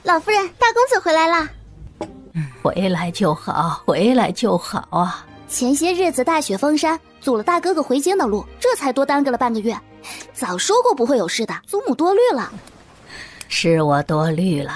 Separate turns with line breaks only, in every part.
老夫人，大公子回来啦！
回来就好，回来就好啊！
前些日子大雪封山，阻了大哥哥回京的路，这才多耽搁了半个月。早说过不会有事的，祖母多虑了。
是我多虑了。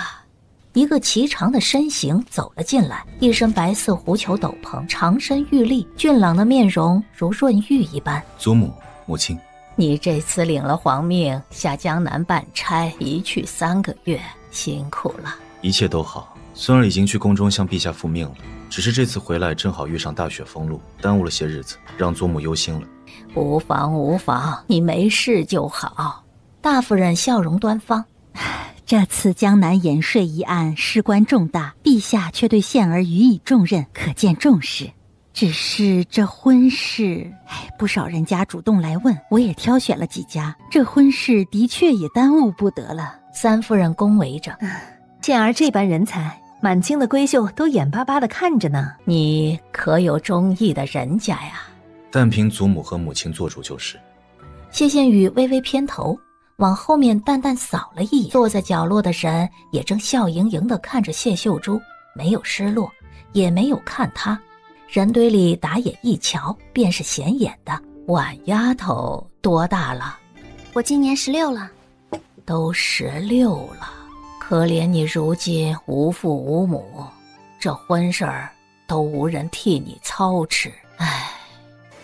一个颀长的身形走了进来，一身白色狐裘斗篷，长身玉立，俊朗的面容如润玉一般。
祖母、母亲，
你这次领了皇命，下江南办差，一去3个月，辛苦了。
一切都好，孙儿已经去宫中向陛下复命了，只是这次回来正好遇上大雪封路，耽误了些日子，让祖母忧心了。
无妨无妨，你没事就好。大夫人笑容端方。
这次江南盐税一案事关重大，陛下却对县儿予以重任，可见重视。只是这婚事，不少人家主动来问，我也挑选了几家，这婚事的确也耽误不得了。
三夫人恭维着，
县儿这般人才，满清的闺秀都眼巴巴地看着呢。
你可有中意的人家呀？
但凭祖母和母亲做主就是。
谢羡雨微微偏头，往后面淡淡扫了一眼，坐在角落的人也正笑盈盈地看着谢秀珠，没有失落，也没有看他。人堆里打眼一瞧，便是显眼的。婉丫头多大了？
我今年16了。
都16了，可怜你如今无父无母，这婚事儿都无人替你操持。唉，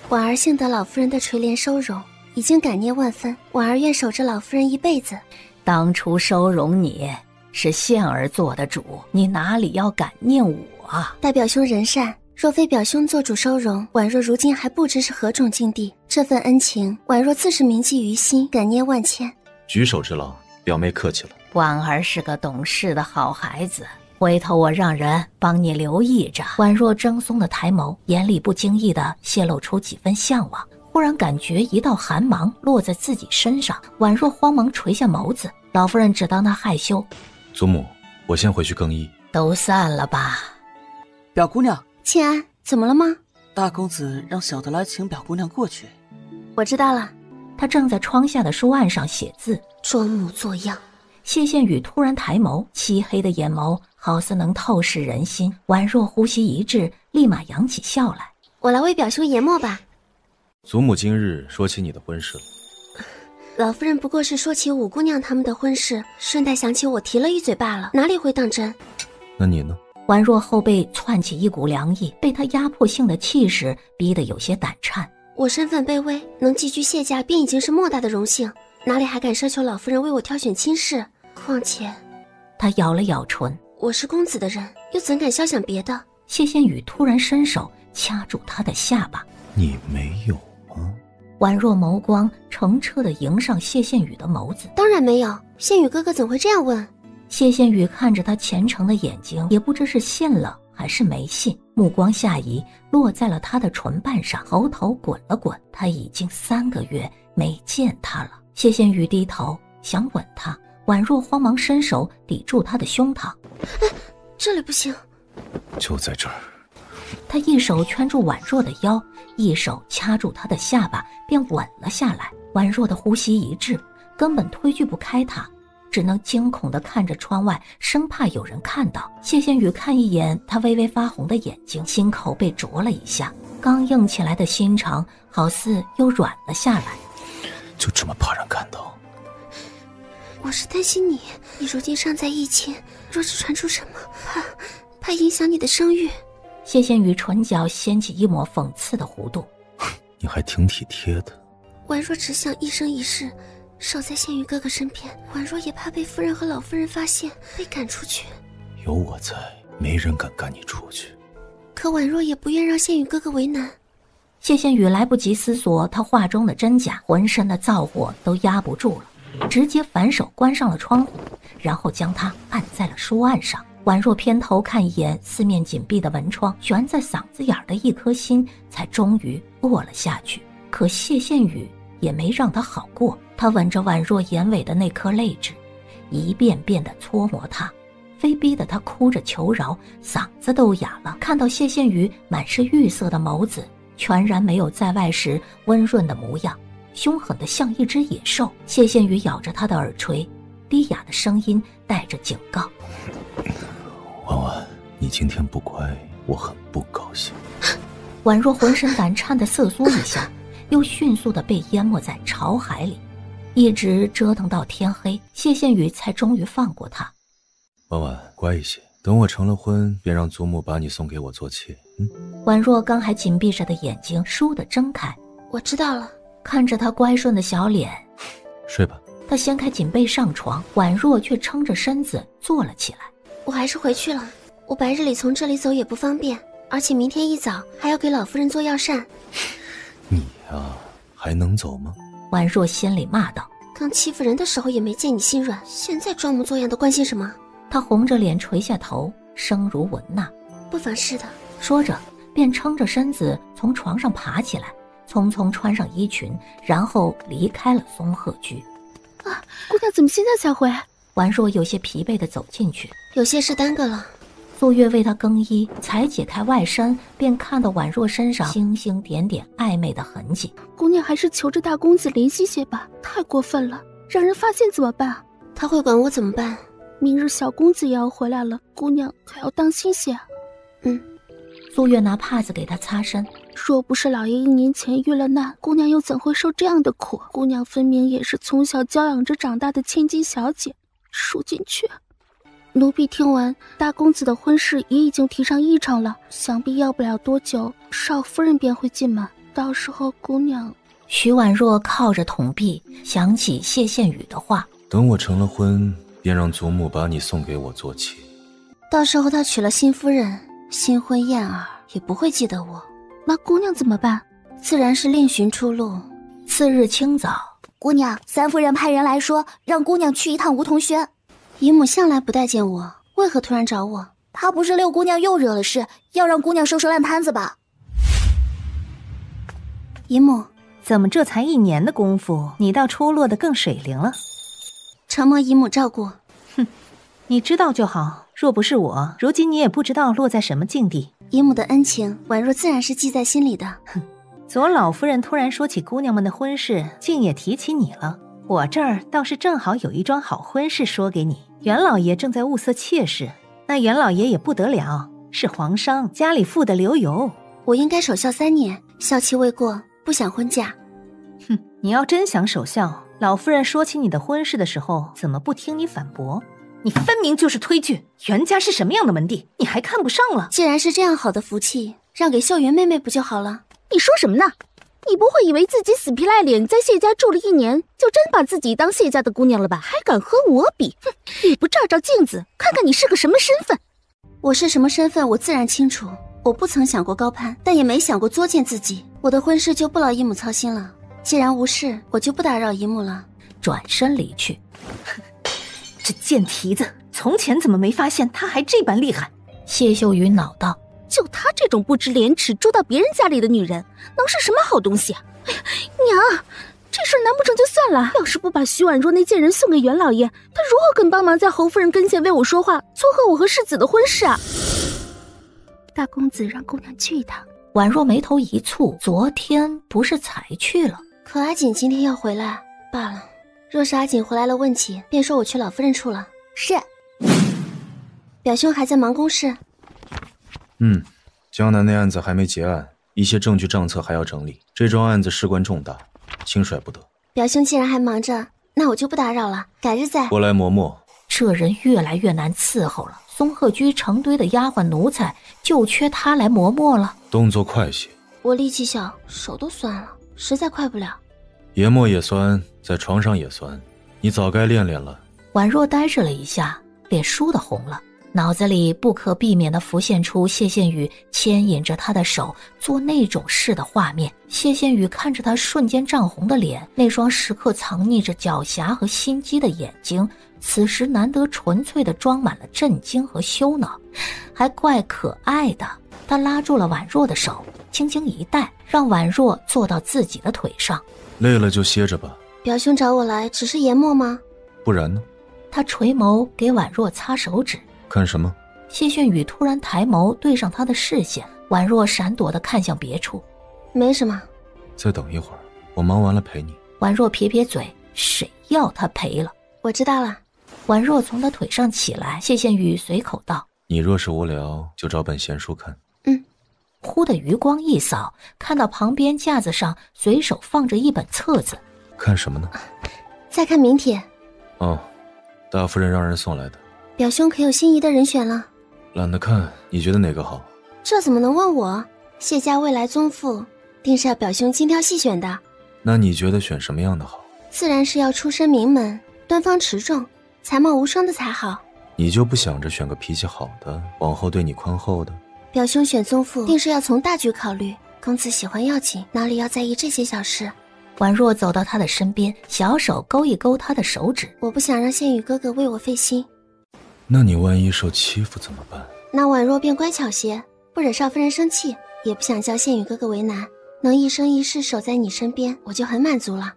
婉儿幸得老夫人的垂怜收容，已经感念万分，婉儿愿守着老夫人一辈子。
当初收容你是县儿做的主，你哪里要感念我啊？
代表兄仁善，若非表兄做主收容，婉若如今还不知是何种境地。这份恩情，婉若自是铭记于心，感念万千。
举手之劳，表妹客气了。
婉儿是个懂事的好孩子，回头我让人帮你留意着。婉若怔忪的抬眸，眼里不经意地泄露出几分向往。忽然感觉一道寒芒落在自己身上，婉若慌忙垂下眸子。老夫人只当她害羞。
祖母，我先回去更衣。
都散了吧。
表姑娘，
庆安，怎么了吗？
大公子让小的来请表姑娘过去。
我知道了。
他正在窗下的书案上写字，
装模作样。
谢羡雨突然抬眸，漆黑的眼眸好似能透视人心。婉若呼吸一滞，立马扬起笑来。
我来为表兄研墨吧。
祖母今日说起你的婚事了。
老夫人不过是说起五姑娘他们的婚事，顺带想起我提了一嘴罢了，哪里会当真？
那你呢？
婉若后背窜起一股凉意，被他压迫性的气势逼得有些胆颤。
我身份卑微，能寄居谢家便已经是莫大的荣幸，哪里还敢奢求老夫人为我挑选亲事？况且，
他咬了咬唇，
我是公子的人，又怎敢肖想别的？
谢羡雨突然伸手掐住他的下巴。
你没有吗？
婉若眸光澄澈地迎上谢羡雨的眸子。
当然没有，羡雨哥哥怎会这样问？
谢羡雨看着他虔诚的眼睛，也不知是信了还是没信，目光下移，落在了他的唇瓣上，喉头滚了滚。他已经3个月没见他了。谢羡雨低头想吻他，婉若慌忙伸手抵住他的胸膛。
这里不行。
就在这儿。
他一手圈住婉若的腰，一手掐住她的下巴，便吻了下来。婉若的呼吸一滞，根本推拒不开他，只能惊恐地看着窗外，生怕有人看到。谢羡雨看一眼他微微发红的眼睛，心口被啄了一下，刚硬起来的心肠好似又软了下来。
就这么怕人看到？
我是担心你如今尚在疫情，若是传出什么，怕影响你的声誉。
谢羡雨唇角掀起一抹讽刺的弧度。
你还挺体贴的。
婉若只想一生一世守在羡雨哥哥身边，婉若也怕被夫人和老夫人发现，被赶出去。
有我在，没人敢赶你出去。
可婉若也不愿让羡雨哥哥为难。
谢羡雨来不及思索他话中的真假，浑身的燥火都压不住了，直接反手关上了窗户，然后将他按在了书案上。婉若偏头看一眼四面紧闭的门窗，悬在嗓子眼的一颗心才终于落了下去。可谢羡雨也没让他好过，他吻着婉若眼尾的那颗泪痣，一遍遍地搓磨她，非逼得她哭着求饶，嗓子都哑了。看到谢羡雨满是玉色的眸子，全然没有在外时温润的模样，凶狠得像一只野兽。谢羡雨咬着他的耳垂，低哑的声音带着警告：
今天不乖，我很不高兴。
宛若浑身胆颤的瑟缩一下，又迅速地被淹没在潮海里，一直折腾到天黑，谢羡雨才终于放过他。
婉婉，乖一些，等我成了婚，便让祖母把你送给我做妾。
宛若刚还紧闭着的眼睛倏地睁开。
我知道了。
看着他乖顺的小脸，
睡吧。
他掀开锦被上床，宛若却撑着身子坐了起来。
我还是回去了，我白日里从这里走也不方便，而且明天一早还要给老夫人做药膳。
你呀，还能走吗？
宛若心里骂道。
刚欺负人的时候也没见你心软，现在装模作样的关心什么？
他红着脸垂下头，声如蚊呐。
不妨事的。
说着便撑着身子从床上爬起来，匆匆穿上衣裙，然后离开了松鹤居。
姑娘怎么现在才回？
宛若有些疲惫地走进去。
有些事耽搁了。
素月为她更衣，才解开外衫，便看到宛若身上星星点点暧昧的痕迹。
姑娘还是求着大公子怜惜些吧，太过分了，让人发现怎么办？
他会管我怎么办？
明日小公子也要回来了，姑娘可要当心些。
素月拿帕子给他擦身。
若不是老爷1年前遇了难，姑娘又怎会受这样的苦？姑娘分明也是从小娇养着长大的千金小姐，输进去。奴婢听闻大公子的婚事也已经提上议程了，想必要不了多久，少夫人便会进门，到时候姑娘……
徐婉若靠着筒壁，想起谢羡雨的话：
等我成了婚，便让祖母把你送给我做妾。
到时候他娶了新夫人，新婚燕尔，也不会记得我。
那姑娘怎么办？
自然是另寻出路。
次日清早，
姑娘，三夫人派人来说，让姑娘去一趟梧桐轩。
姨母向来不待见我，为何突然找我？
她不是六姑娘又惹了事，要让姑娘收拾烂摊子吧？
姨母，
怎么这才1年的功夫，你倒出落得更水灵了？
承蒙姨母照顾。
哼，你知道就好，若不是我，如今你也不知道落在什么境地。
姨母的恩情，宛若自然是记在心里的。
哼，左老夫人突然说起姑娘们的婚事，竟也提起你了。我这儿倒是正好有一桩好婚事说给你。袁老爷正在物色妾室，那袁老爷也不得了，是皇商，家里富得流油。
我应该守孝3年，孝期未过，不想婚嫁。
哼，你要真想守孝，老夫人说起你的婚事的时候，怎么不听你反驳？你分明就是推拒，袁家是什么样的门第，你还看不上了？
既然是这样好的福气，让给秀云妹妹不就好了？
你说什么呢？你不会以为自己死皮赖脸在谢家住了1年，就真把自己当谢家的姑娘了吧？还敢和我比？哼！你不照照镜子，看看你是个什么身份？
我是什么身份，我自然清楚。我不曾想过高攀，但也没想过作践自己。我的婚事就不劳姨母操心了。既然无事，我就不打扰姨母了。
转身离去。
这贱蹄子，从前怎么没发现他还这般厉害？
谢秀云恼道：
就她这种不知廉耻住到别人家里的女人，能是什么好东西啊？哎呀，娘，这事难不成就算了？要是不把徐婉若那贱人送给袁老爷，他如何肯帮忙在侯夫人跟前为我说话，撮合我和世子的婚事啊？大公子让姑娘去一趟。
宛若眉头一蹙，昨天不是才去了？
可阿锦今天要回来罢了。若是阿锦回来了问起，便说我去老夫人处了。
是。
表兄还在忙公事。
江南那案子还没结案，一些证据账册还要整理。这桩案子事关重大，轻率不得。
表兄既然还忙着，那我就不打扰了，改日再。
过来磨墨。
这人越来越难伺候了。松鹤居成堆的丫鬟奴才，就缺他来磨墨了。
动作快些。
我力气小，手都酸了，实在快不了。
研墨也酸，在床上也酸，你早该练练了。
宛若呆滞了一下，脸倏地红了。脑子里不可避免地浮现出谢羡雨牵引着他的手做那种事的画面。谢羡雨看着他瞬间涨红的脸，那双时刻藏匿着狡黠和心机的眼睛，此时难得纯粹地装满了震惊和羞恼，还怪可爱的。他拉住了宛若的手，轻轻一带，让宛若坐到自己的腿上。
累了就歇着吧。
表兄找我来只是研墨吗？
不然呢？
他垂眸给宛若擦手指。
看什么？
谢炫宇突然抬眸对上他的视线，宛若闪躲地看向别处。
没什么。
再等一会儿，我忙完了陪你。
宛若撇撇嘴，谁要他陪了？
我知道了。
宛若从他腿上起来，谢羡宇随口道：
你若是无聊，就找本闲书看。
忽的余光一扫，看到旁边架子上随手放着一本册子。
看什么呢？
再看名帖。
哦，大夫人让人送来的。
表兄可有心仪的人选了？
懒得看，你觉得哪个好？
这怎么能问我？谢家未来宗父，定是要表兄精挑细选的。
那你觉得选什么样的好？
自然是要出身名门，端方持重，才貌无双的才好。
你就不想着选个脾气好的，往后对你宽厚的？
表兄选宗父，定是要从大局考虑。公子喜欢要紧，哪里要在意这些小事？
婉若走到他的身边，小手勾一勾他的手指。
我不想让宪宇哥哥为我费心。
那你万一受欺负怎么办？
那婉若便乖巧些，不惹少夫人生气，也不想叫宪宇哥哥为难。能一生一世守在你身边，我就很满足了。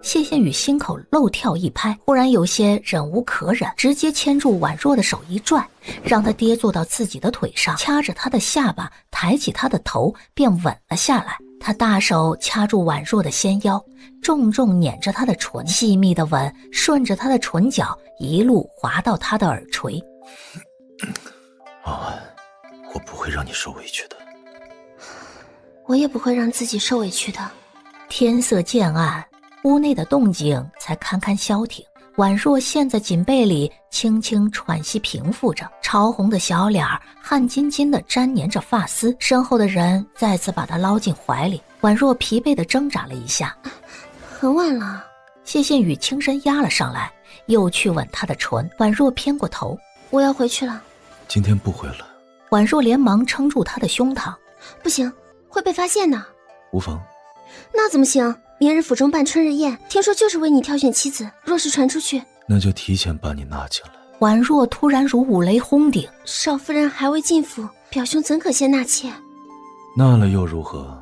谢宪宇心口漏跳一拍，忽然有些忍无可忍，直接牵住婉若的手一拽，让她跌坐到自己的腿上，掐着她的下巴，抬起她的头便吻了下来。他大手掐住婉若的纤腰，重重捻着她的唇，细密的吻顺着她的唇角一路滑到她的耳垂。
婉婉，我不会让你受委屈的。
我也不会让自己受委屈的。
天色渐暗，屋内的动静才堪堪消停。婉若陷在锦被里，轻轻喘息平复着，潮红的小脸汗津津地沾黏着发丝。身后的人再次把她捞进怀里，婉若疲惫地挣扎了一下。
很晚了。
谢宪宇轻身压了上来，又去吻她的唇。婉若偏过头，
我要回去了。
今天不回了。
婉若连忙撑住他的胸膛。
不行，会被发现的。
无妨。
那怎么行？明日府中办春日宴，听说就是为你挑选妻子，若是传出去，
那就提前把你纳进来。
婉若突然如五雷轰顶，
少夫人还未进府，表兄怎可先纳妾？
纳了又如何？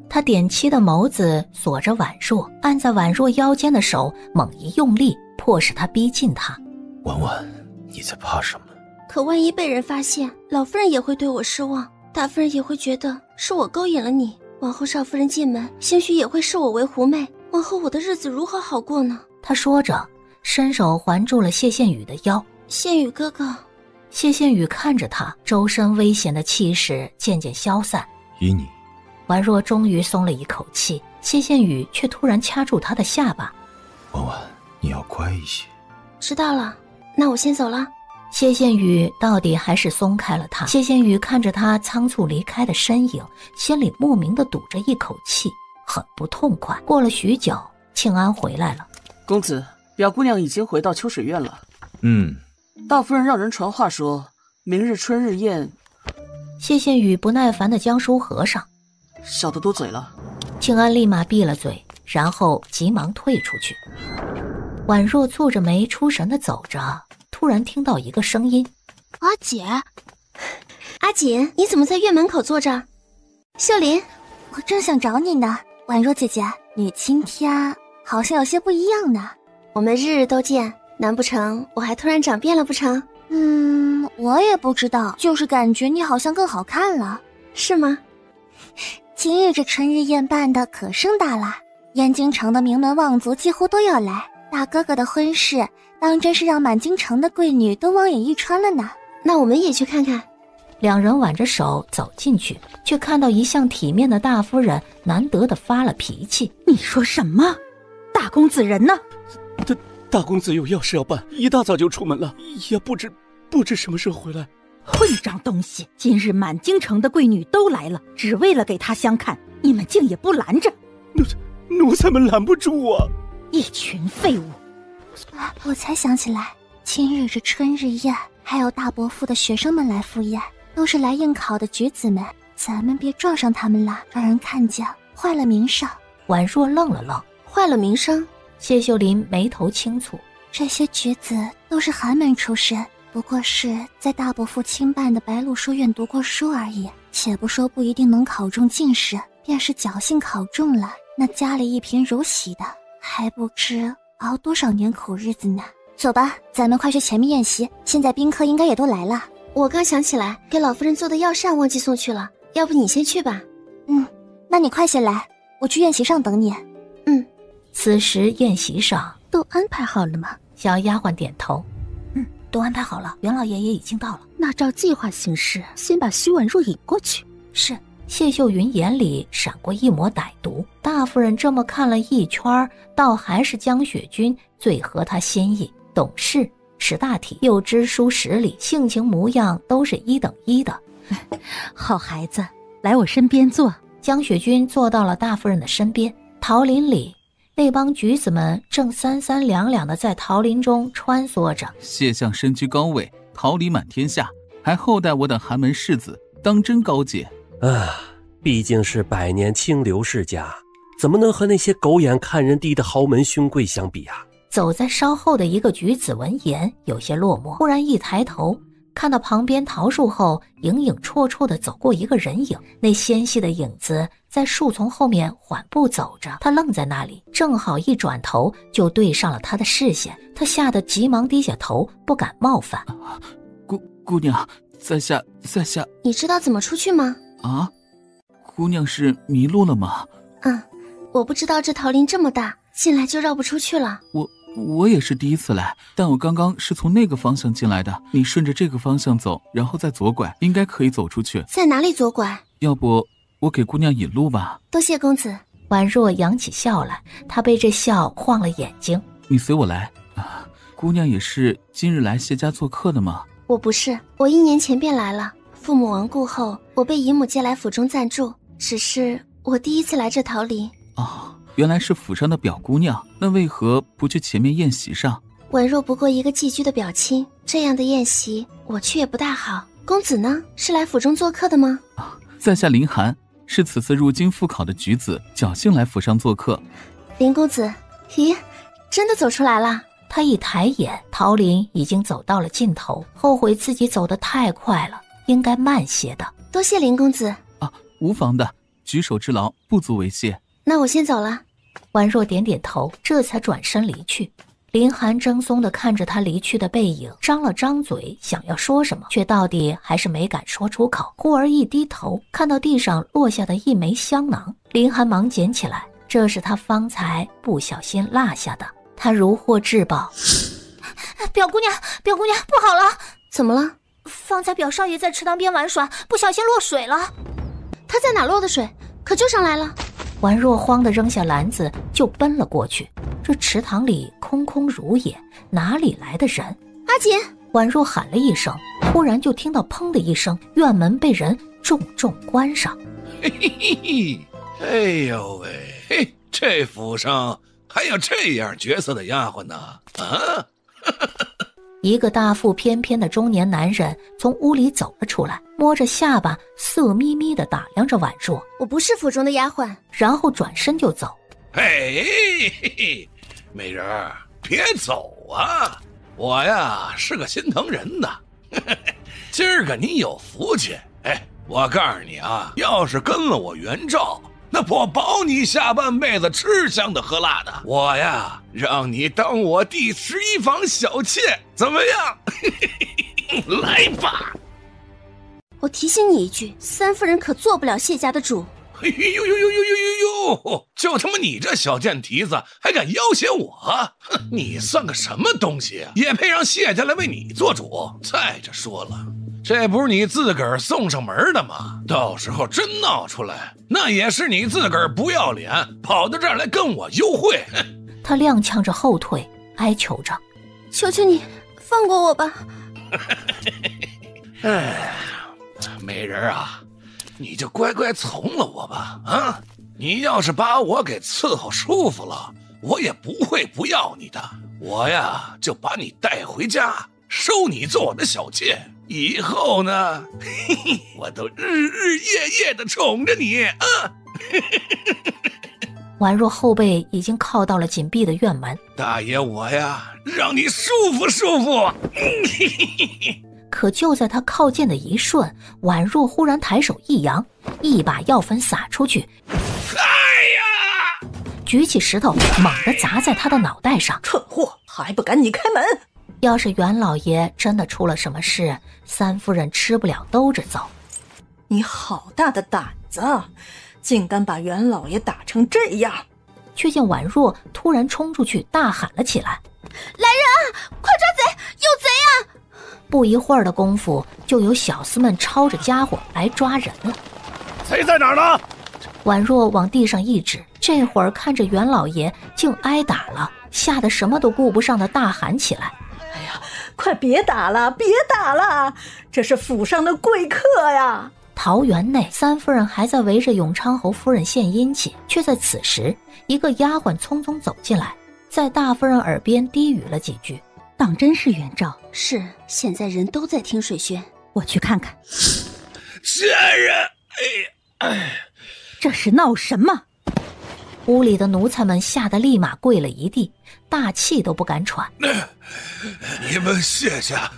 他点漆的眸子锁着婉若，按在婉若腰间的手猛一用力，迫使她逼近他。
婉婉，你在怕什么？
可万一被人发现，老夫人也会对我失望，大夫人也会觉得是我勾引了你。往后少夫人进门，兴许也会视我为狐媚，往后我的日子如何好过呢？
他说着，伸手环住了谢宪宇的腰。
宪宇哥哥。
谢宪宇看着他，周身危险的气势渐渐消散。
依你。
婉若终于松了一口气，谢宪宇却突然掐住他的下巴。
婉婉，你要乖一些。
知道了，那我先走了。
谢宪宇到底还是松开了他。谢宪宇看着他仓促离开的身影，心里莫名地堵着一口气，很不痛快。过了许久，庆安回来了。
公子，表姑娘已经回到秋水院了。大夫人让人传话说，明日春日宴。
谢宪宇不耐烦地将书合上。
小的多嘴了。
庆安立马闭了嘴，然后急忙退出去。婉若蹙着眉出神地走着，突然听到一个声音：
阿姐。
阿锦，你怎么在院门口坐着？秀林，
我正想找你呢。婉若姐姐，你今天好像有些不一样呢。
我们日日都见，难不成我还突然长变了不成？
我也不知道，就是感觉你好像更好看了。
是吗？
今日这春日宴办的可盛大了，燕京城的名门望族几乎都要来。大哥哥的婚事，当真是让满京城的贵女都望眼欲穿了呢。
那我们也去看看。
两人挽着手走进去，却看到一向体面的大夫人难得的发了脾气。
你说什么？大公子人呢？
大公子有要事要办，一大早就出门了，也不知什么时候回来。
混账东西！今日满京城的贵女都来了，只为了给他相看，你们竟也不拦着。
奴才们拦不住啊！
一群废物！
我才想起来，今日这春日宴还有大伯父的学生们来赴宴，都是来应考的举子们，咱们别撞上他们了，让人看见坏了名声。
婉若愣了愣，
坏了名声？
谢秀林眉头轻蹙，
这些举子都是寒门出身，不过是在大伯父亲办的白鹿书院读过书而已，且不说不一定能考中进士，便是侥幸考中了，那家里一贫如洗的，还不知熬多少年苦日子呢。走吧，咱们快去前面宴席，现在宾客应该也都来了。
我刚想起来给老夫人做的药膳忘记送去了，要不你先去吧。
那你快些来，我去宴席上等你。
此时宴席上
都安排好了吗？
小丫鬟点头。
都安排好了，袁老爷也已经到了。
那照计划行事，先把徐婉若引过去。
是。谢秀云眼里闪过一抹歹毒，大夫人这么看了一圈，倒还是江雪君最合她心意，懂事，识大体，又知书识礼，性情模样都是一等一的。
好孩子，来我身边坐。
江雪君坐到了大夫人的身边。桃林里，那帮举子们正三三两两的在桃林中穿梭着。
谢相身居高位，桃李满天下，还厚待我等寒门士子，当真高洁。
毕竟是百年清流世家，怎么能和那些狗眼看人低的豪门兄贵相比啊？
走在稍后的一个举子闻言有些落寞，忽然一抬头，看到旁边桃树后影影绰绰地走过一个人影，那纤细的影子在树丛后面缓步走着，他愣在那里，正好一转头就对上了他的视线，他吓得急忙低下头，不敢冒犯。
姑娘，在下。
你知道怎么出去吗？
啊？姑娘是迷路了吗？
我不知道这桃林这么大，进来就绕不出去了。
我也是第一次来，但我刚刚是从那个方向进来的。你顺着这个方向走，然后再左拐，应该可以走出去。
在哪里左拐？
要不我给姑娘引路吧。
多谢公子。
婉若扬起笑来，她被这笑晃了眼睛。
你随我来。姑娘也是今日来谢家做客的吗？
我不是，我1年前便来了。父母亡故后，我被姨母接来府中暂住，只是我第一次来这桃林。
原来是府上的表姑娘，那为何不去前面宴席上？
婉若不过一个寄居的表亲，这样的宴席我去也不大好。公子呢？是来府中做客的吗？
在下林寒，是此次入京复考的举子，侥幸来府上做客。
林公子，咦，真的走出来了？
他一抬眼，桃林已经走到了尽头，后悔自己走得太快了，应该慢些的。
多谢林公子。
无妨的，举手之劳，不足为谢。
那我先走了。
婉若点点头，这才转身离去。林寒怔忪地看着他离去的背影，张了张嘴想要说什么，却到底还是没敢说出口。忽而一低头，看到地上落下的一枚香囊，林寒忙捡起来，这是他方才不小心落下的。他如获至宝。
表姑娘，不好了！
怎么了？
方才表少爷在池塘边玩耍，不小心落水了。
他在哪落的水？可救上来了。
婉若慌地扔下篮子就奔了过去。这池塘里空空如也，哪里来的人？
阿锦！
婉若喊了一声，忽然就听到砰的一声，院门被人重重关上。
嘿嘿嘿，哎呦喂，这府上还有这样角色的丫鬟呢？
一个大腹翩翩的中年男人从屋里走了出来，摸着下巴色眯眯地打量着婉若。
我不是府中的丫鬟。
然后转身就走。
嘿嘿，美人儿，别走啊！我呀是个心疼人的。今儿个你有福气，我告诉你啊，要是跟了我袁绍，那我保你下半辈子吃香的喝辣的。我呀让你当我第11房小妾，怎么样？来吧。
我提醒你一句，三夫人可做不了谢家的主。
哎呦呦呦呦呦呦！就他妈你这小贱蹄子，还敢要挟我？哼，你算个什么东西啊？也配让谢家来为你做主？再者说了，这不是你自个儿送上门的吗？到时候真闹出来，那也是你自个儿不要脸，跑到这儿来跟我幽会。
他踉跄着后退，哀求着：“
求求你，放过我吧！”
哎，美人啊，你就乖乖从了我吧。啊，你要是把我给伺候舒服了，我也不会不要你的。我呀，就把你带回家，收你做我的小妾。以后呢，嘿嘿，我都日日夜夜的宠着你啊！
婉若后背已经靠到了紧闭的院门。
大爷，我呀，让你舒服舒服。
可就在他靠近的一瞬，婉若忽然抬手一扬，一把药粉洒出去。
哎呀！
举起石头猛地砸在他的脑袋上。
蠢货，还不赶紧开门！
要是袁老爷真的出了什么事，三夫人吃不了兜着走。
你好大的胆子，竟敢把袁老爷打成这样！
却见婉若突然冲出去大喊了起来：“
来人啊，快抓贼，有贼啊！”
不一会儿的功夫，就有小厮们抄着家伙来抓人了。
贼在哪儿呢？
宛若往地上一指，这会儿看着袁老爷竟挨打了，吓得什么都顾不上的大喊起来：
哎呀，快别打了，别打了，这是府上的贵客呀！
桃园内，三夫人还在围着永昌侯夫人献殷勤，却在此时，一个丫鬟匆匆走进来，在大夫人耳边低语了几句。
当真是袁兆？
是，现在人都在听水轩，
我去看看。
贱人！
这是闹什么？
屋里的奴才们吓得立马跪了一地，大气都不敢喘。
你们谢家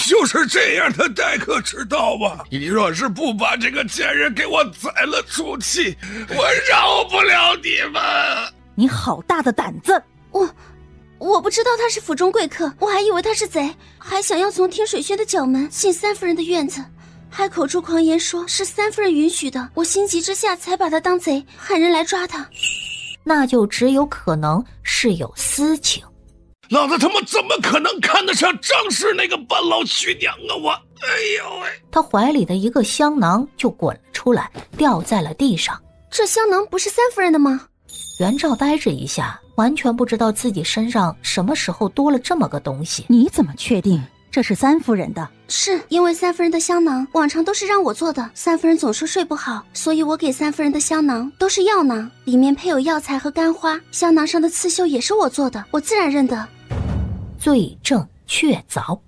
就是这样的待客之道吗？你若是不把这个贱人给我宰了出气，我饶不了你们！
你好大的胆子！
我不知道他是府中贵客，我还以为他是贼，还想要从听水轩的角门进三夫人的院子，还口出狂言说是三夫人允许的，我心急之下才把他当贼，喊人来抓他。
那就只有可能是有私情。
老子他妈怎么可能看得上张氏那个半老徐娘啊！我，哎呦喂！
他怀里的一个香囊就滚了出来，掉在了地上。
这香囊不是三夫人的吗？
袁兆呆着一下，完全不知道自己身上什么时候多了这么个东西。
你怎么确定这是三夫人的？
是因为三夫人的香囊往常都是让我做的，三夫人总说睡不好，所以我给三夫人的香囊都是药囊，里面配有药材和干花，香囊上的刺绣也是我做的，我自然认得。
罪证确凿。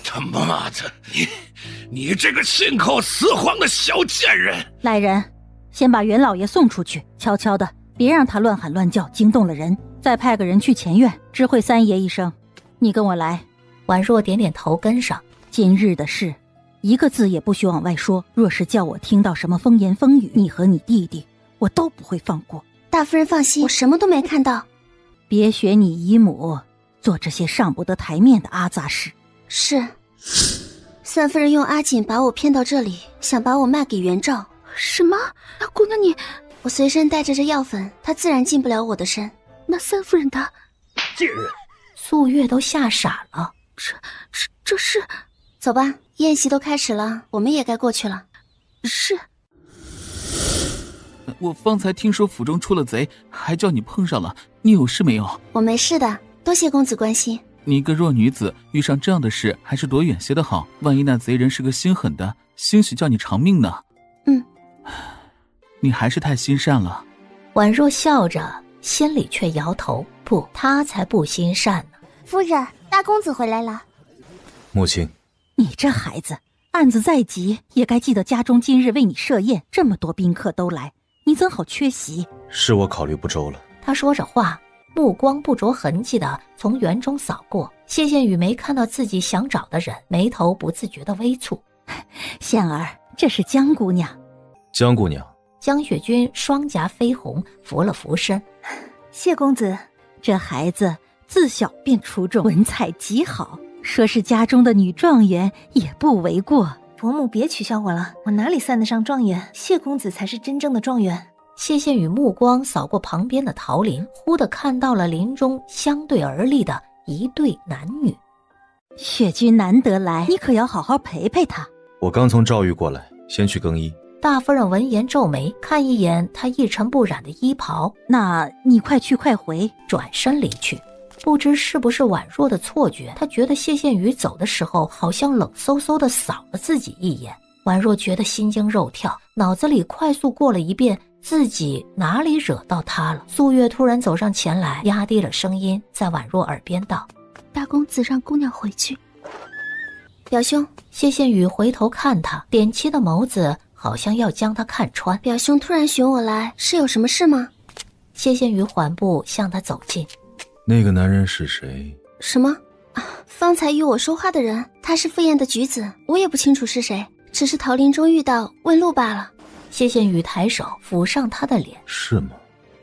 他妈的，你这个信口雌黄的小贱人！
来人，先把袁老爷送出去，悄悄的，别让他乱喊乱叫，惊动了人。再派个人去前院知会三爷一声。你跟我来。
宛若点点头跟上。
今日的事，一个字也不许往外说。若是叫我听到什么风言风语，你和你弟弟，我都不会放过。
大夫人放心，我什么都没看到。
别学你姨母做这些上不得台面的阿杂事。
是。三夫人用阿锦把我骗到这里，想把我卖给袁兆。
什么？姑娘你……
我随身带着这药粉，她自然进不了我的身。
那三夫人的……
贱人！
素月都吓傻了。
这是……
走吧，宴席都开始了，我们也该过去了。
是。
我方才听说府中出了贼，还叫你碰上了，你有事没有？
我没事的，多谢公子关心。
你一个弱女子遇上这样的事，还是躲远些的好。万一那贼人是个心狠的，兴许叫你偿命呢。你还是太心善了。
宛若笑着，心里却摇头，不，他才不心善呢。
夫人，大公子回来了。
母亲，
你这孩子，案子再急也该记得家中今日为你设宴，这么多宾客都来，你怎好缺席？
是我考虑不周了。
他说着话，目光不着痕迹地从园中扫过。谢羡雨没看到自己想找的人，眉头不自觉地微蹙。
羡儿，这是江姑娘。
江姑娘。
江雪君双颊绯红，扶了扶身。
谢公子，
这孩子自小便出众，文采极好，说是家中的女状元也不为过。
伯母别取笑我了，我哪里算得上状元？谢公子才是真正的状元。
谢羡雨目光扫过旁边的桃林，忽地看到了林中相对而立的一对男女。
雪君难得来，你可要好好陪陪他。
我刚从赵玉过来，先去更衣。
大夫人闻言皱眉，看一眼她一尘不染的衣袍，
那你快去快回，
转身离去。不知是不是宛若的错觉，她觉得谢羡雨走的时候好像冷飕飕地扫了自己一眼。宛若觉得心惊肉跳，脑子里快速过了一遍自己哪里惹到他了。素月突然走上前来，压低了声音在宛若耳边道：
大公子让姑娘回去。
表兄。
谢羡雨回头看他，点漆的眸子好像要将他看穿。
表兄突然寻我来，是有什么事吗？
谢羡雨缓步向他走近。
那个男人是谁？
什么？方才与我说话的人，他是赴宴的举子，我也不清楚是谁，只是桃林中遇到问路罢了。
谢羡雨抬手抚上他的脸。
是吗？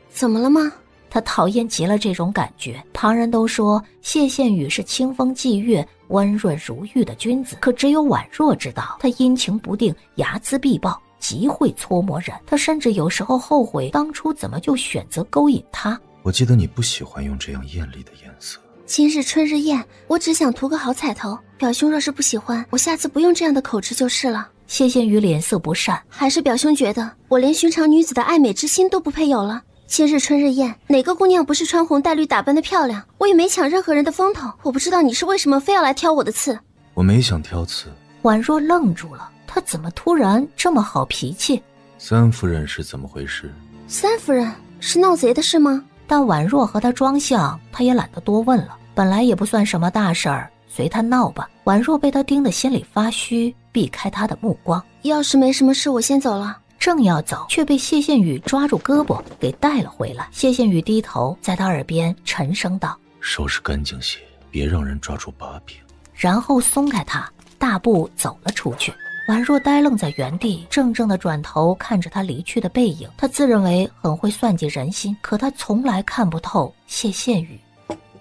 怎么了吗？
他讨厌极了这种感觉。旁人都说谢羡雨是清风霁月、温润如玉的君子，可只有宛若知道他阴晴不定、睚眦必报，极会搓磨人。他甚至有时候后悔当初怎么就选择勾引他。
我记得你不喜欢用这样艳丽的颜色。
今日春日宴，我只想图个好彩头。表兄若是不喜欢，我下次不用这样的口吃就是了。
谢羡雨脸色不善，
还是表兄觉得我连寻常女子的爱美之心都不配有了？今日春日宴，哪个姑娘不是穿红戴绿打扮的漂亮？我也没抢任何人的风头，我不知道你是为什么非要来挑我的刺。
我没想挑刺。
婉若愣住了，她怎么突然这么好脾气？
三夫人是怎么回事？
三夫人是闹贼的事吗？
但婉若和她装相，她也懒得多问了。本来也不算什么大事儿，随她闹吧。婉若被她盯得心里发虚，避开她的目光。
要是没什么事，我先走了。
正要走，却被谢羡雨抓住胳膊给带了回来。谢羡雨低头，在她耳边沉声道：“
收拾干净些，别让人抓住把柄。”
然后松开她，大步走了出去。婉若呆愣在原地，怔怔地转头看着他离去的背影。他自认为很会算计人心，可他从来看不透谢羡雨。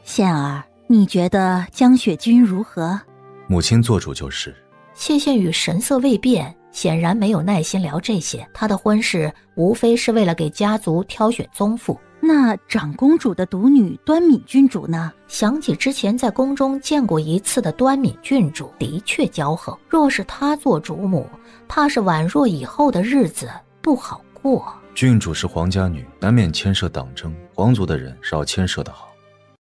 羡儿，你觉得江雪君如何？
母亲做主就是。
谢羡雨神色未变，显然没有耐心聊这些。他的婚事无非是为了给家族挑选宗妇。
那长公主的独女端敏郡主呢？
想起之前在宫中见过一次的端敏郡主，的确骄横。若是她做主母，怕是婉若以后的日子不好过。
郡主是皇家女，难免牵涉党争，皇族的人少牵涉的好。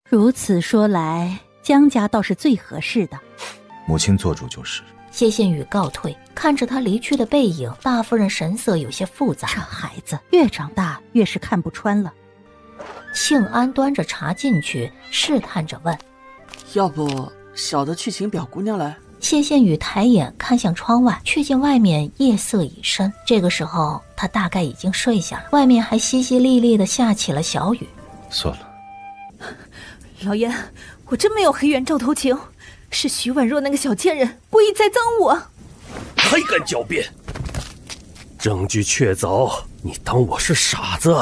如此说来，江家倒是最合适的。
母亲做主就是。
谢羡雨告退，看着他离去的背影，大夫人神色有些复杂。
这孩子越长大越是看不穿了。
庆安端着茶进去，试探着问：“
要不小的去请表姑娘来？”
谢羡雨抬眼看向窗外，却见外面夜色已深。这个时候，他大概已经睡下了，外面还淅淅沥沥地下起了小雨。
算了，
老爷，我真没有黑袁赵偷情，是徐婉若那个小贱人故意栽赃我。
还敢狡辩？证据确凿，你当我是傻子？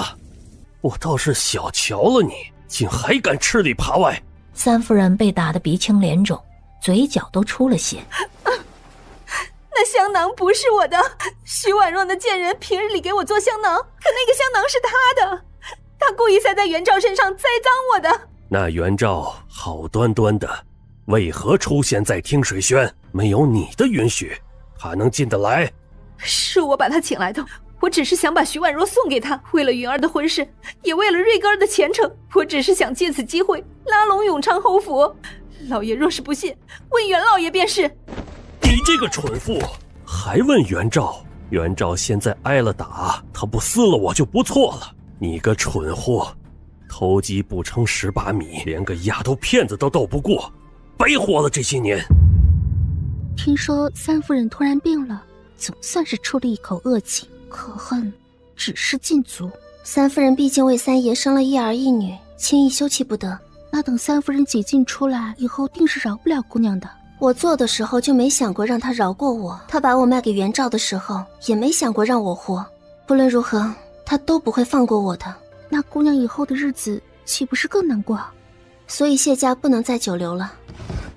我倒是小瞧了你，竟还敢吃里扒外。
三夫人被打得鼻青脸肿，嘴角都出了血。
那香囊不是我的，徐婉若那贱人平日里给我做香囊，可那个香囊是她的，她故意塞在袁兆身上栽赃我的。
那袁兆好端端的，为何出现在听水轩？没有你的允许，他能进得来？
是我把他请来的，我只是想把徐婉若送给他，为了云儿的婚事，也为了瑞哥儿的前程，我只是想借此机会拉拢永昌侯府。老爷若是不信，问袁老爷便是。
你这个蠢妇，还问袁兆？袁兆现在挨了打，他不撕了我就不错了。你个蠢货，偷鸡不成蚀把米，连个丫头片子都斗不过，白活了这些年。
听说三夫人突然病了，总算是出了一口恶气，可恨只是禁足。
三夫人毕竟为三爷生了一儿一女，轻易休戚不得。
那等三夫人解禁出来以后，定是饶不了姑娘的。
我做的时候就没想过让她饶过我，她把我卖给袁兆的时候也没想过让我活。不论如何，她都不会放过我的。
那姑娘以后的日子岂不是更难过？
所以谢家不能再久留了。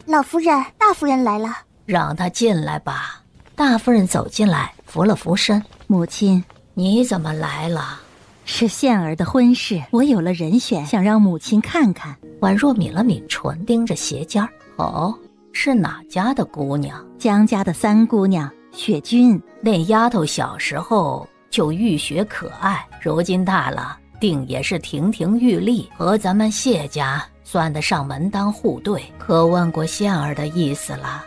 老夫人，大夫人来了。
让她进来吧。大夫人走进来，扶了扶身。
母亲，
你怎么来了？
是羡儿的婚事，我有了人选，想让母亲看看。
婉若抿了抿唇，盯着鞋尖儿。哦，是哪家的姑娘？
江家的三姑娘雪君。
那丫头小时候就浴血可爱，如今大了，定也是亭亭玉立，和咱们谢家算得上门当户对。可问过羡儿的意思了？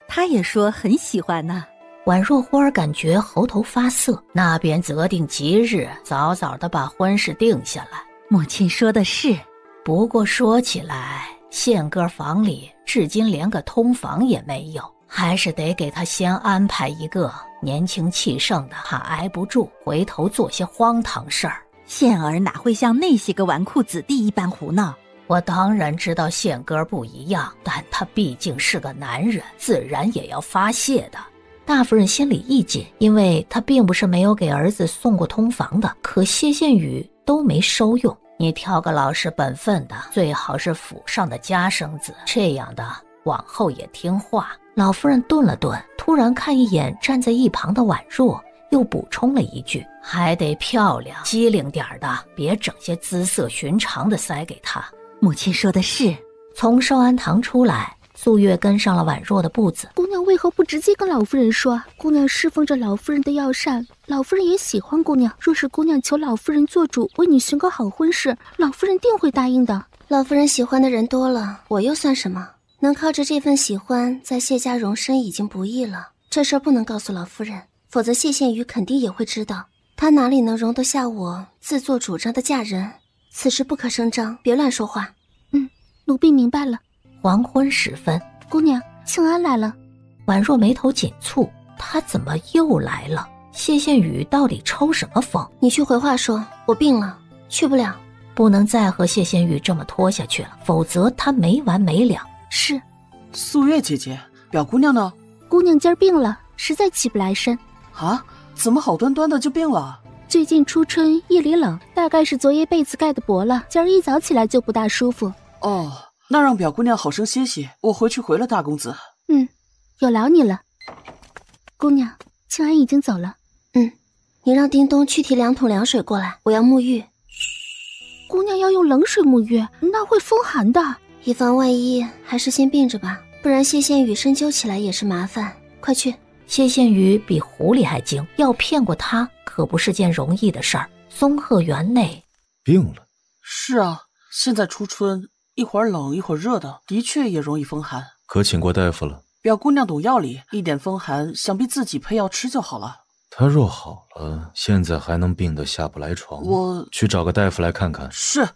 她也说很喜欢呢。
婉若忽而感觉喉头发涩，那便择定吉日，早早地把婚事定下来。
母亲说的是，
不过说起来，宪哥房里至今连个通房也没有，还是得给他先安排一个。年轻气盛的，怕挨不住，回头做些荒唐事儿。
羡儿哪会像那些个纨绔子弟一般胡闹？
我当然知道宪哥不一样，但他毕竟是个男人，自然也要发泄的。大夫人心里一紧，因为她并不是没有给儿子送过通房的，可谢羡雨都没收用。你挑个老实本分的，最好是府上的家生子，这样的往后也听话。老夫人顿了顿，突然看一眼站在一旁的婉若，又补充了一句：还得漂亮机灵点的，别整些姿色寻常的塞给她。
母亲说的是。
从寿安堂出来，素月跟上了婉若的步子。
姑娘为何不直接跟老夫人说？姑娘侍奉着老夫人的药膳，老夫人也喜欢姑娘。若是姑娘求老夫人做主，为你寻个好婚事，老夫人定会答应的。
老夫人喜欢的人多了，我又算什么？能靠着这份喜欢在谢家容身已经不易了。这事儿不能告诉老夫人，否则谢宪宇肯定也会知道。他哪里能容得下我自作主张的嫁人？此事不可声张，别乱说话。
奴婢明白了。
黄昏时分，
姑娘，庆安来了。
婉若眉头紧蹙，他怎么又来了？谢宪宇到底抽什么风？
你去回话说，我病了，去不了。
不能再和谢宪宇这么拖下去了，否则他没完没了。
是。
素月姐姐，表姑娘呢？
姑娘今儿病了，实在起不来身。
啊？怎么好端端的就病了？
最近初春夜里冷，大概是昨夜被子盖得薄了，今儿一早起来就不大舒服。
哦，那让表姑娘好生歇息，我回去回了大公子。
有劳你了。姑娘，庆安已经走了。
你让叮咚去提2桶凉水过来，我要沐浴。
姑娘要用冷水沐浴，那会风寒的。
以防万一，还是先病着吧，不然谢宪宇深究起来也是麻烦。快去。
谢宪宇比狐狸还精，要骗过他可不是件容易的事儿。松鹤园内
病了。
是啊，现在初春，一会儿冷一会儿热的，的确也容易风寒。
可请过大夫了？
表姑娘懂药理，一点风寒，想必自己配药吃就好了。
他若好了，现在还能病得下不来床？
我
去找个大夫来看看。
是。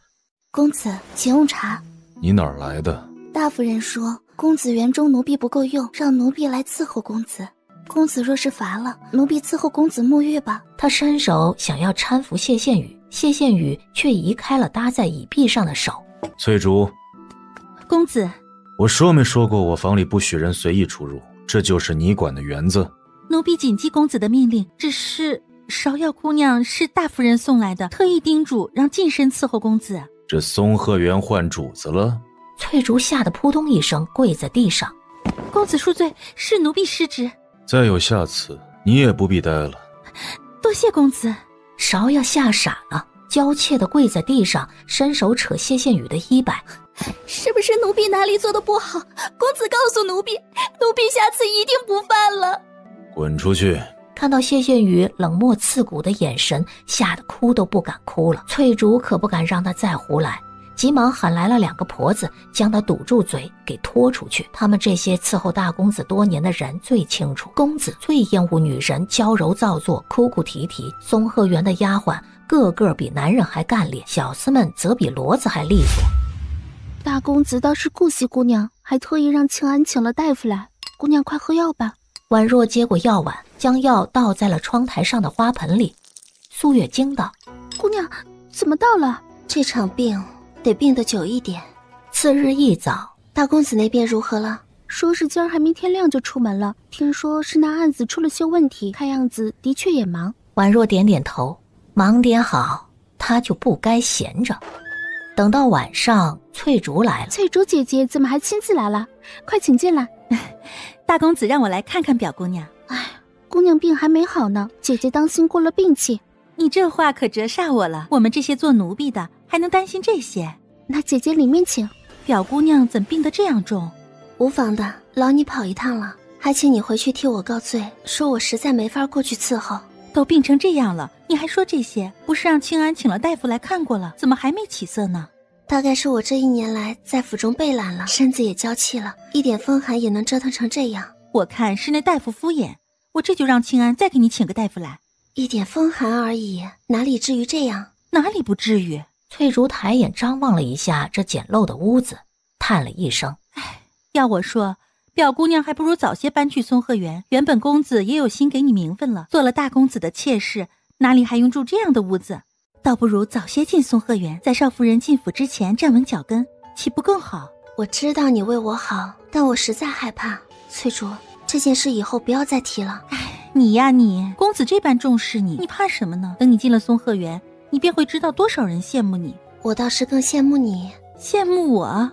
公子，请用茶。
你哪儿来的？
大夫人说，公子园中奴婢不够用，让奴婢来伺候公子。公子若是乏了，奴婢伺候公子沐浴吧。
他伸手想要搀扶谢宪宇，谢宪宇却移开了搭在椅壁上的手。
翠竹，
公子，
我说没说过我房里不许人随意出入？这就是你管的园子？
奴婢谨记公子的命令，只是芍药姑娘是大夫人送来的，特意叮嘱让近身伺候公子。
这松鹤园换主子了？
翠竹吓得扑通一声跪在地上。
公子恕罪，是奴婢失职。
再有下次，你也不必待了。
多谢公子。
芍药吓傻了，娇怯地跪在地上，伸手扯谢宪宇的衣摆。
是不是奴婢哪里做的不好？公子告诉奴婢，奴婢下次一定不犯了。
滚出去！
看到谢宪宇冷漠刺骨的眼神，吓得哭都不敢哭了。翠竹可不敢让他再胡来，急忙喊来了2个婆子，将他堵住嘴，给拖出去。他们这些伺候大公子多年的人最清楚，公子最厌恶女人娇柔造作、哭哭啼啼。松鹤园的丫鬟个个比男人还干练，小厮们则比骡子还利索。
大公子倒是顾惜姑娘，还特意让庆安请了大夫来。姑娘快喝药吧。
婉若接过药碗，将药倒在了窗台上的花盆里。苏月惊道：
姑娘怎么到了？
这场病得病得久一点。
次日一早，
大公子那边如何了？
说是今儿还没天亮就出门了，听说是那案子出了些问题，看样子的确也忙。
婉若点点头，忙点好，他就不该闲着。等到晚上，翠竹来了。
翠竹姐姐怎么还亲自来了？快请进来。
大公子让我来看看表姑娘。
姑娘病还没好呢，姐姐当心过了病气。
你这话可折煞我了，我们这些做奴婢的还能担心这些？
那姐姐里面请。
表姑娘怎病得这样重？
无妨的，劳你跑一趟了，还请你回去替我告罪，说我实在没法过去伺候。
都病成这样了，你还说这些？不是让庆安请了大夫来看过了，怎么还没起色呢？
大概是我这1年来在府中被懒了，身子也娇气了，一点风寒也能折腾成这样。
我看是那大夫敷衍，我这就让庆安再给你请个大夫来。
一点风寒而已，哪里至于这样？
哪里不至于？
翠竹抬眼张望了一下这简陋的屋子，叹了一声：
要我说，表姑娘还不如早些搬去松鹤园。原本公子也有心给你名分了，做了大公子的妾室，哪里还用住这样的屋子？倒不如早些进松鹤园，在少夫人进府之前站稳脚跟，岂不更好？
我知道你为我好，但我实在害怕。翠竹，这件事以后不要再提了。
你呀你，公子这般重视你，你怕什么呢？等你进了松鹤园，你便会知道多少人羡慕你。
我倒是更羡慕你。
羡慕我？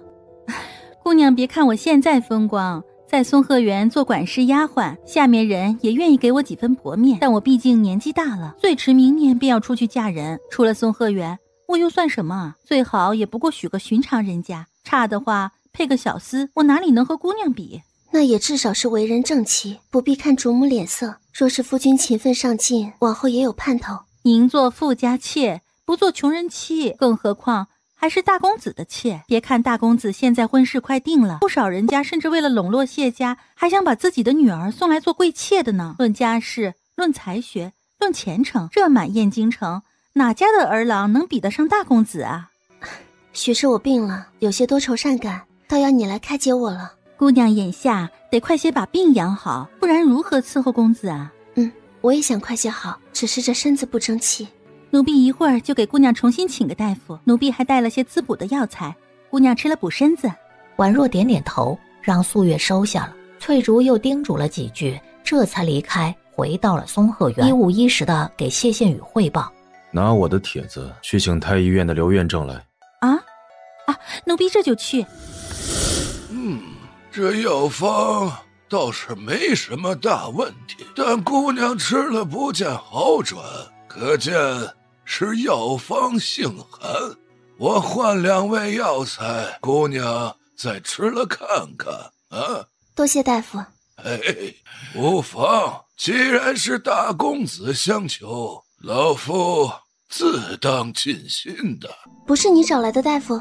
姑娘别看我现在风光，在松鹤园做管事丫鬟，下面人也愿意给我几分薄面，但我毕竟年纪大了，最迟明年便要出去嫁人。出了松鹤园，我又算什么？最好也不过许个寻常人家，差的话配个小厮，我哪里能和姑娘比？
那也至少是为人正妻，不必看主母脸色。若是夫君勤奋上进，往后也有盼头。
宁做富家妾，不做穷人妻，更何况还是大公子的妾。别看大公子现在婚事快定了，不少人家甚至为了笼络谢家，还想把自己的女儿送来做贵妾的呢。论家世，论才学，论前程，这满燕京城哪家的儿郎能比得上大公子啊？
许是我病了，有些多愁善感，倒要你来开解我了。
姑娘眼下得快些把病养好，不然如何伺候公子啊？
我也想快些好，只是这身子不争气。
奴婢一会儿就给姑娘重新请个大夫，奴婢还带了些滋补的药材，姑娘吃了补身子。
婉若点点头，让素月收下了。翠竹又叮嘱了几句，这才离开，回到了松鹤园，一五一十的给谢宪宇汇报。
拿我的帖子去请太医院的刘院正来。
奴婢这就去。
这药方倒是没什么大问题，但姑娘吃了不见好转，可见是药方性寒。我换2味药材，姑娘再吃了看看啊。
多谢大夫。
无妨，既然是大公子相求，老夫自当尽心的。
不是你找来的大夫？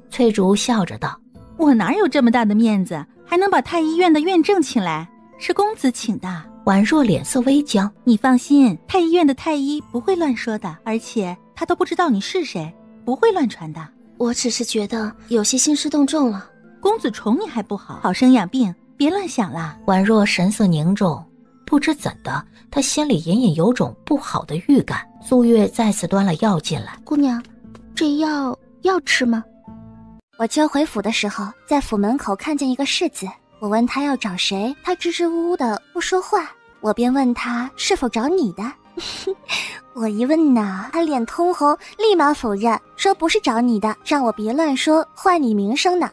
翠竹笑着道：
我哪有这么大的面子，还能把太医院的院正请来？是公子请的。
婉若脸色微僵，
你放心，太医院的太医不会乱说的，而且他都不知道你是谁，不会乱传的。
我只是觉得有些兴师动众了。
公子宠你还不好，好生养病，别乱想啦。
婉若神色凝重，不知怎的，她心里隐隐有种不好的预感。素月再次端了药进来。
姑娘，这药要吃吗？
我今儿回府的时候，在府门口看见一个世子，我问他要找谁，他支支吾吾的不说话，我便问他是否找你的。我一问呐，他脸通红，立马否认，说不是找你的，让我别乱说，坏你名声呢。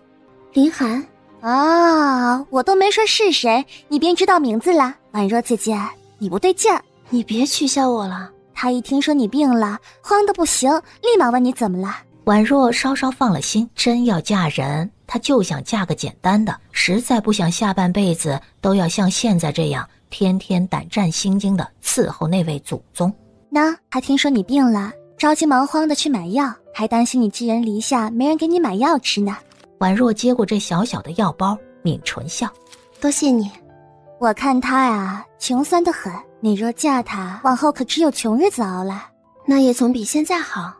林寒
啊，我都没说是谁，你便知道名字了。婉若姐姐，你不对劲儿，
你别取笑我了。
他一听说你病了，慌得不行，立马问你怎么了。
婉若稍稍放了心，真要嫁人，她就想嫁个简单的，实在不想下半辈子都要像现在这样天天胆战心惊的伺候那位祖宗。
那还听说你病了，着急忙慌的去买药，还担心你寄人篱下没人给你买药吃呢。
婉若接过这小小的药包，抿唇笑：
多谢你。
我看他啊，穷酸得很，你若嫁他，往后可只有穷日子熬了。
那也总比现在好。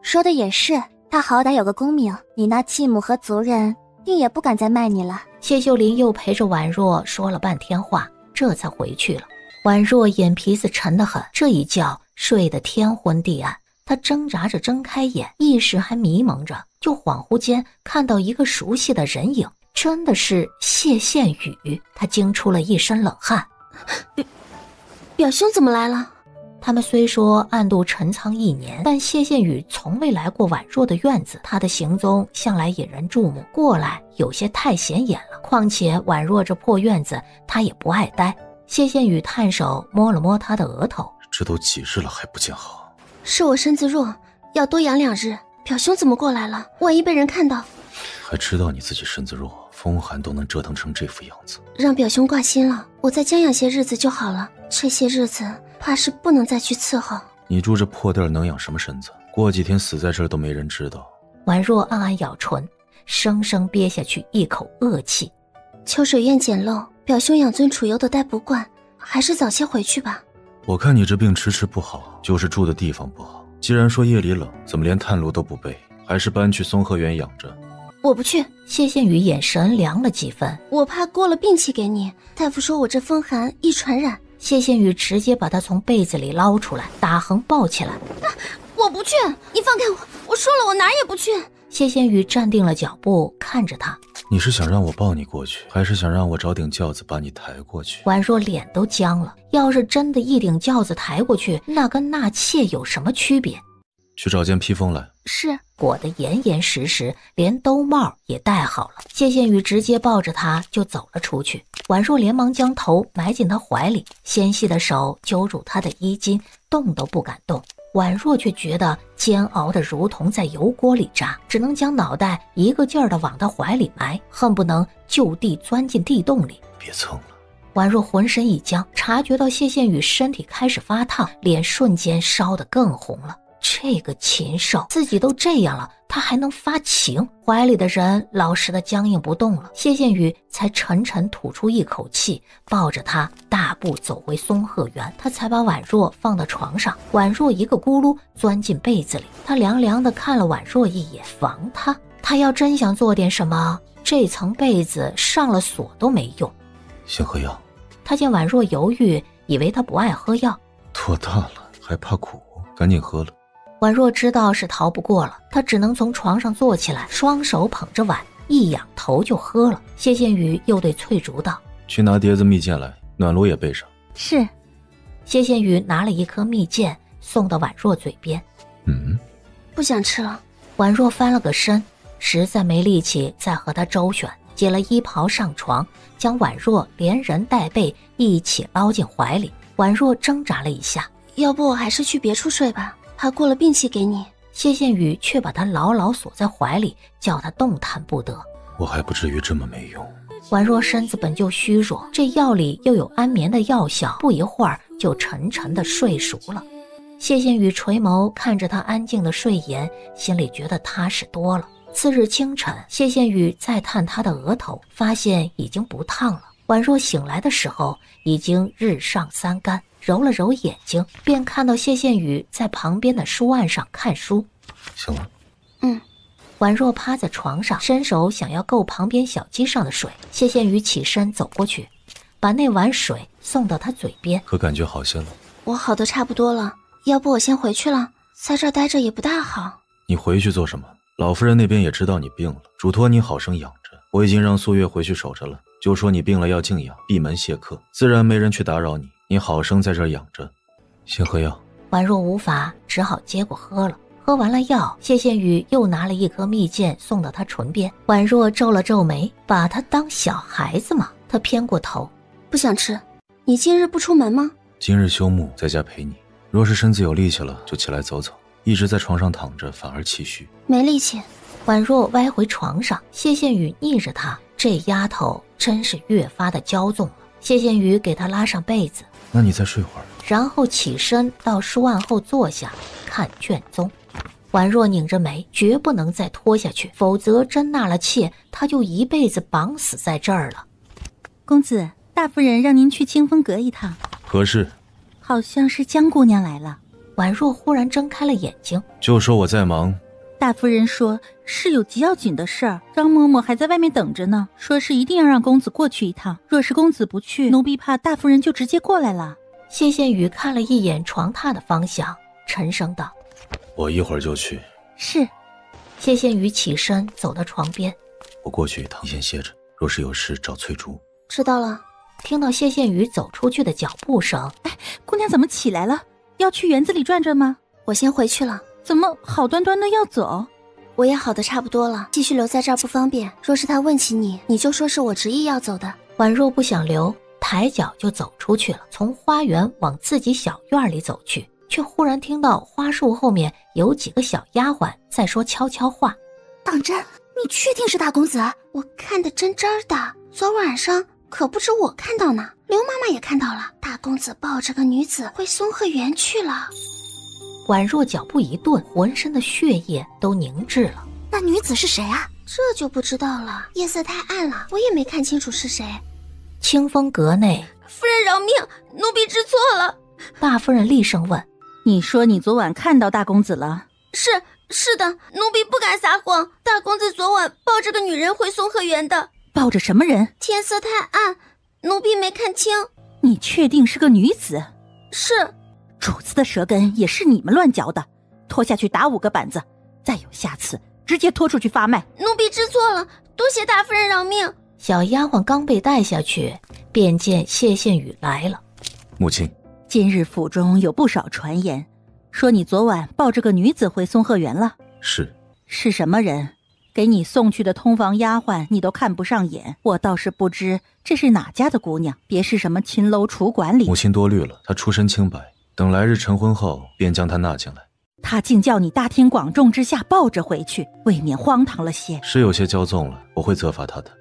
说的也是，他好歹有个功名，你那继母和族人定也不敢再卖你了。
谢秀林又陪着婉若说了半天话，这才回去了。婉若眼皮子沉得很，这一觉睡得天昏地暗。她挣扎着睁开眼，意识还迷蒙着，就恍惚间看到一个熟悉的人影，真的是谢宪宇。她惊出了一身冷汗。
表兄怎么来了？
他们虽说暗度陈仓1年，但谢宪宇从未来过婉若的院子，他的行踪向来引人注目，过来有些太显眼了。况且婉若这破院子他也不爱待。谢宪宇探手摸了摸他的额头，
这都几日了还不见好？
是我身子弱，要多养2日。表兄怎么过来了？万一被人看到。
还知道你自己身子弱，风寒都能折腾成这副样子。
让表兄挂心了，我再将养些日子就好了。这些日子怕是不能再去伺候。
你住这破地儿能养什么身子？过几天死在这儿都没人知道。
婉若暗暗咬唇，生生憋下去一口恶气。
秋水院简陋，表兄养尊处优的待不惯，还是早些回去吧。
我看你这病迟迟不好，就是住的地方不好。既然说夜里冷，怎么连炭炉都不备？还是搬去松鹤园养着。
我不去。
谢宪宇眼神凉了几分。
我怕过了病气给你，大夫说我这风寒易传染。
谢宪宇直接把他从被子里捞出来，打横抱起来。
我不去，你放开我！我说了，我哪儿也不去。
谢宪宇站定了脚步，看着他。
你是想让我抱你过去，还是想让我找顶轿子把你抬过去？
婉若脸都僵了，要是真的一顶轿子抬过去，那跟纳妾有什么区别？
去找件披风来。
是。
裹得严严实实，连兜帽也戴好了。谢宪宇直接抱着他就走了出去。婉若连忙将头埋进他怀里，纤细的手揪住他的衣襟，动都不敢动。婉若却觉得煎熬的如同在油锅里炸，只能将脑袋一个劲儿地往他怀里埋，恨不能就地钻进地洞里。
别蹭了。
婉若浑身一僵，察觉到谢羡宇身体开始发烫，脸瞬间烧得更红了。这个禽兽，自己都这样了，他还能发情？怀里的人老实的僵硬不动了，谢羡宇才沉沉吐出一口气，抱着他大步走回松鹤园，他才把婉若放到床上。婉若一个咕噜钻进被子里，他凉凉的看了婉若一眼，防他。他要真想做点什么，这层被子上了锁都没用。
先喝药。
他见婉若犹豫，以为他不爱喝药。
多大了还怕苦，赶紧喝了。
婉若知道是逃不过了，她只能从床上坐起来，双手捧着碗，一仰头就喝了。谢羡宇又对翠竹道：
去拿碟子蜜饯来，暖炉也备上。
是。
谢羡宇拿了一颗蜜饯送到婉若嘴边。
不想吃了。
婉若翻了个身，实在没力气再和他周旋，解了衣袍上床，将婉若连人带被一起捞进怀里。婉若挣扎了一下，
要不我还是去别处睡吧，怕过了病气给你。
谢羡宇却把他牢牢锁在怀里，叫他动弹不得。
我还不至于这么没用。
婉若身子本就虚弱，这药里又有安眠的药效，不一会儿就沉沉的睡熟了。谢羡宇垂眸看着他安静的睡颜，心里觉得踏实多了。次日清晨，谢羡宇再探他的额头，发现已经不烫了。婉若醒来的时候已经日上三竿，揉了揉眼睛，便看到谢羡宇在旁边的书案上看书。
醒了。
婉若趴在床上，伸手想要够旁边小鸡上的水。谢羡宇起身走过去，把那碗水送到他嘴边。
可感觉好些了？
我好的差不多了，要不我先回去了，在这儿待着也不大好。
你回去做什么？老夫人那边也知道你病了，嘱托你好生养着。我已经让素月回去守着了，就说你病了要静养，闭门谢客，自然没人去打扰你。你好生在这儿养着。先喝药。
婉若无法，只好接过喝了。喝完了药，谢羡宇又拿了一颗蜜饯送到他唇边。婉若皱了皱眉，把他当小孩子吗？他偏过头，
不想吃。你今日不出门吗？
今日休沐，在家陪你。若是身子有力气了，就起来走走。一直在床上躺着，反而气虚。
没力气。
婉若歪回床上，谢羡宇逆着她，这丫头真是越发的骄纵了。谢羡宇给她拉上被子，
那你再睡会儿。
然后起身到书案后坐下看卷宗。婉若拧着眉，绝不能再拖下去，否则真纳了妾，她就一辈子绑死在这儿了。
公子，大夫人让您去清风阁一趟。
何事？
好像是江姑娘来了。
婉若忽然睁开了眼睛，
就说我在忙。
大夫人说是有极要紧的事儿，张嬷嬷还在外面等着呢，说是一定要让公子过去一趟，若是公子不去，奴婢怕大夫人就直接过来了。
谢羡宇看了一眼床榻的方向，沉声道：
我一会儿就去。
是。
谢羡宇起身走到床边，
我过去一趟，你先歇着，若是有事找翠竹。
知道了。
听到谢羡宇走出去的脚步声，
姑娘怎么起来了？要去园子里转转吗？
我先回去了。
怎么好端端的要走？
我也好的差不多了，继续留在这儿不方便。若是他问起你，你就说是我执意要走的。
婉若不想留，抬脚就走出去了，从花园往自己小院里走去，却忽然听到花树后面有几个小丫鬟在说悄悄话。
当真？你确定是大公子？我看得真真的，昨晚上可不止我看到呢，刘妈妈也看到了，大公子抱着个女子回松鹤园去了。
婉若脚步一顿，浑身的血液都凝滞了。
那女子是谁啊？这就不知道了，夜色太暗了，我也没看清楚是谁。
清风阁内，
夫人饶命，奴婢知错了。
大夫人厉声问：
你说你昨晚看到大公子了？
是的，奴婢不敢撒谎，大公子昨晚抱着个女人回松鹤园的。
抱着什么人？
天色太暗，奴婢没看清。
你确定是个女子？
是。
主子的舌根也是你们乱嚼的，拖下去打5个板子，再有下次直接拖出去发卖。
奴婢知错了，多谢大夫人饶命。
小丫鬟刚被带下去，便见谢羡宇来了。
母亲，
今日府中有不少传言，说你昨晚抱着个女子回松鹤园了。是什么人？给你送去的通房丫鬟你都看不上眼，我倒是不知这是哪家的姑娘，别是什么秦楼楚馆里。
母亲多虑了，她出身清白，等来日成婚后，便将她纳进来。
他竟叫你大庭广众之下抱着回去，未免荒唐了些。
是有些骄纵了，我会责罚他的。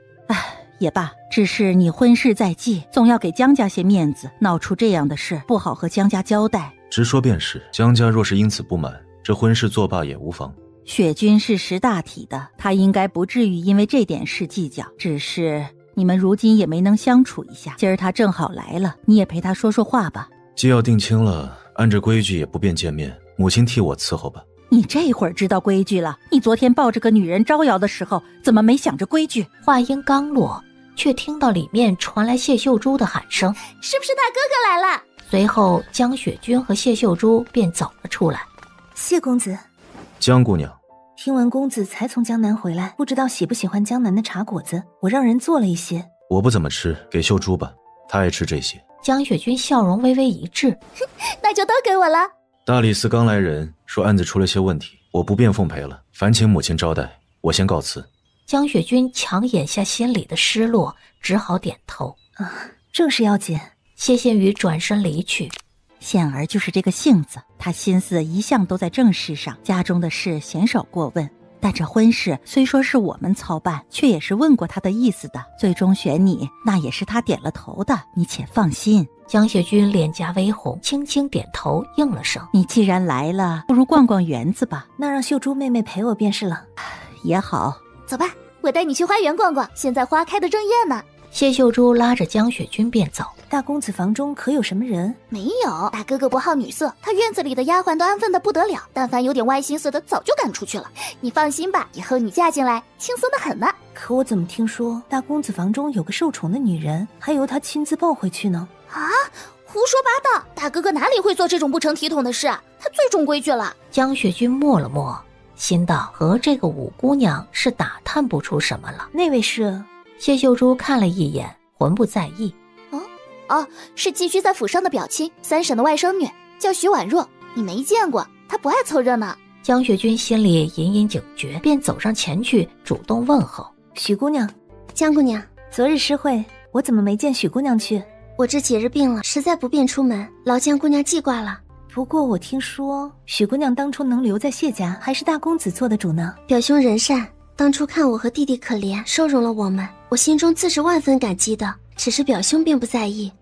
也罢，只是你婚事在即，总要给江家些面子，闹出这样的事，不好和江家交代。
直说便是，江家若是因此不满，这婚事作罢也无妨。
雪君是识大体的，他应该不至于因为这点事计较。只是你们如今也没能相处一下，今儿他正好来了，你也陪他说说话吧。
既要定亲了，按着规矩也不便见面，母亲替我伺候吧。
你这会儿知道规矩了？你昨天抱着个女人招摇的时候，怎么没想着规矩？
话音刚落，却听到里面传来谢秀珠的喊声：“
是不是大哥哥来了？”
随后，江雪君和谢秀珠便走了出来。
谢公子。
江姑娘，
听闻公子才从江南回来，不知道喜不喜欢江南的茶果子，我让人做了一些。
我不怎么吃，给秀珠吧，她爱吃这些。
江雪君笑容微微一滞，
那就都给我了。
大理寺刚来人说案子出了些问题，我不便奉陪了，烦请母亲招待，我先告辞。
江雪君强掩下心里的失落，只好点头。
正事要紧。
谢羡宇转身离去。
羡儿就是这个性子，她心思一向都在正事上，家中的事鲜少过问。但这婚事虽说是我们操办，却也是问过他的意思的，最终选你，那也是他点了头的，你且放心。
江雪君脸颊微红，轻轻点头应了声。
你既然来了，不如逛逛园子吧。
那让秀珠妹妹陪我便是了。
也好，
走吧，我带你去花园逛逛，现在花开得正艳呢。
谢秀珠拉着江雪君便走。
大公子房中可有什么人？
没有，大哥哥不好女色，他院子里的丫鬟都安分的不得了，但凡有点歪心思的早就赶出去了。你放心吧，以后你嫁进来轻松的很呢。
可我怎么听说大公子房中有个受宠的女人，还由他亲自抱回去呢？
啊，胡说八道！大哥哥哪里会做这种不成体统的事？他最重规矩了。
江雪君默了默，心道和这个五姑娘是打探不出什么了。
那位是？
谢秀珠看了一眼，浑不在意。
是寄居在府上的表亲，三婶的外甥女，叫许婉若。你没见过，她不爱凑热闹。
江雪君心里隐隐警觉，便走上前去主动问候：“
许姑娘，
江姑娘，
昨日诗会，我怎么没见许姑娘去？
我这几日病了，实在不便出门，劳江姑娘记挂了。
不过我听说许姑娘当初能留在谢家，还是大公子做的主呢。
表兄仁善，当初看我和弟弟可怜，收容了我们，我心中自是万分感激的。只是表兄并不在意。